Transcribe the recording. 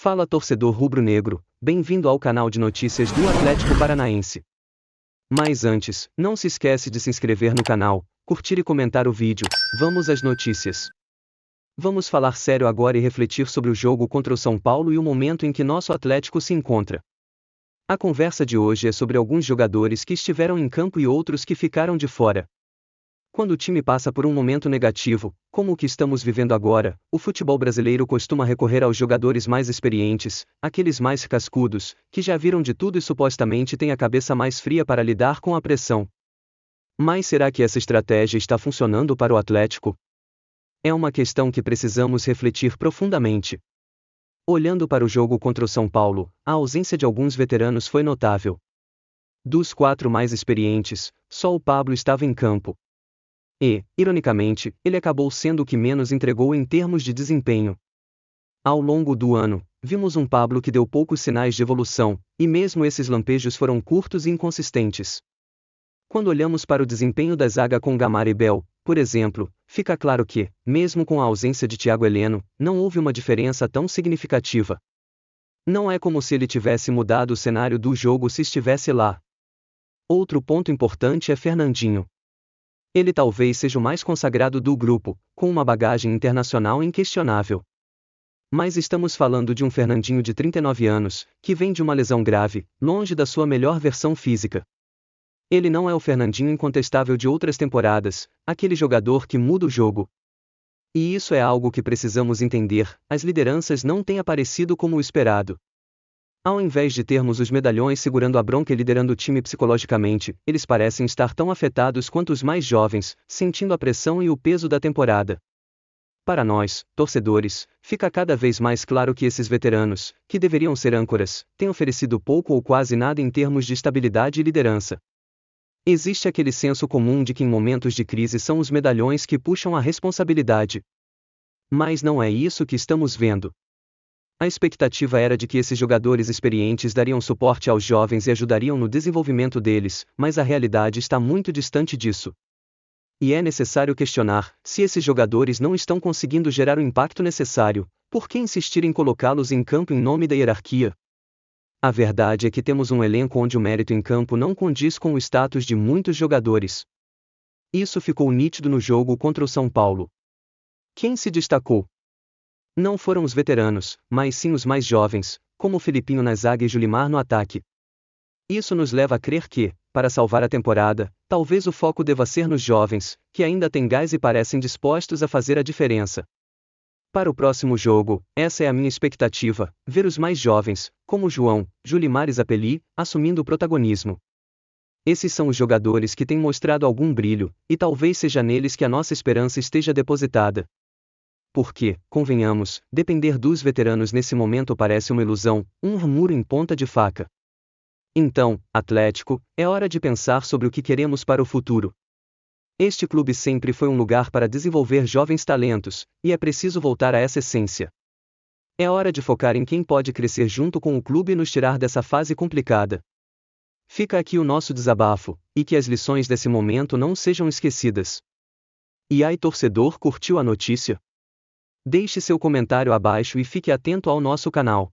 Fala torcedor rubro-negro, bem-vindo ao canal de notícias do Atlético Paranaense. Mas antes, não se esquece de se inscrever no canal, curtir e comentar o vídeo. Vamos às notícias. Vamos falar sério agora e refletir sobre o jogo contra o São Paulo e o momento em que nosso Atlético se encontra. A conversa de hoje é sobre alguns jogadores que estiveram em campo e outros que ficaram de fora. Quando o time passa por um momento negativo, como o que estamos vivendo agora, o futebol brasileiro costuma recorrer aos jogadores mais experientes, aqueles mais cascudos, que já viram de tudo e supostamente têm a cabeça mais fria para lidar com a pressão. Mas será que essa estratégia está funcionando para o Atlético? É uma questão que precisamos refletir profundamente. Olhando para o jogo contra o São Paulo, a ausência de alguns veteranos foi notável. Dos 4 mais experientes, só o Pablo estava em campo. E, ironicamente, ele acabou sendo o que menos entregou em termos de desempenho. Ao longo do ano, vimos um Pablo que deu poucos sinais de evolução, e mesmo esses lampejos foram curtos e inconsistentes. Quando olhamos para o desempenho da zaga com Gamar e Bel, por exemplo, fica claro que, mesmo com a ausência de Thiago Heleno, não houve uma diferença tão significativa. Não é como se ele tivesse mudado o cenário do jogo se estivesse lá. Outro ponto importante é Fernandinho. Ele talvez seja o mais consagrado do grupo, com uma bagagem internacional inquestionável. Mas estamos falando de um Fernandinho de 39 anos, que vem de uma lesão grave, longe da sua melhor versão física. Ele não é o Fernandinho incontestável de outras temporadas, aquele jogador que muda o jogo. E isso é algo que precisamos entender, as lideranças não têm aparecido como o esperado. Ao invés de termos os medalhões segurando a bronca e liderando o time psicologicamente, eles parecem estar tão afetados quanto os mais jovens, sentindo a pressão e o peso da temporada. Para nós, torcedores, fica cada vez mais claro que esses veteranos, que deveriam ser âncoras, têm oferecido pouco ou quase nada em termos de estabilidade e liderança. Existe aquele senso comum de que em momentos de crise são os medalhões que puxam a responsabilidade. Mas não é isso que estamos vendo. A expectativa era de que esses jogadores experientes dariam suporte aos jovens e ajudariam no desenvolvimento deles, mas a realidade está muito distante disso. E é necessário questionar, se esses jogadores não estão conseguindo gerar o impacto necessário, por que insistir em colocá-los em campo em nome da hierarquia? A verdade é que temos um elenco onde o mérito em campo não condiz com o status de muitos jogadores. Isso ficou nítido no jogo contra o São Paulo. Quem se destacou? Não foram os veteranos, mas sim os mais jovens, como Filipinho na zaga e Julimar no ataque. Isso nos leva a crer que, para salvar a temporada, talvez o foco deva ser nos jovens, que ainda têm gás e parecem dispostos a fazer a diferença. Para o próximo jogo, essa é a minha expectativa, ver os mais jovens, como João, Julimar e Zapelli, assumindo o protagonismo. Esses são os jogadores que têm mostrado algum brilho, e talvez seja neles que a nossa esperança esteja depositada. Porque, convenhamos, depender dos veteranos nesse momento parece uma ilusão, um muro em ponta de faca. Então, Atlético, é hora de pensar sobre o que queremos para o futuro. Este clube sempre foi um lugar para desenvolver jovens talentos, e é preciso voltar a essa essência. É hora de focar em quem pode crescer junto com o clube e nos tirar dessa fase complicada. Fica aqui o nosso desabafo, e que as lições desse momento não sejam esquecidas. E aí, torcedor, curtiu a notícia? Deixe seu comentário abaixo e fique atento ao nosso canal.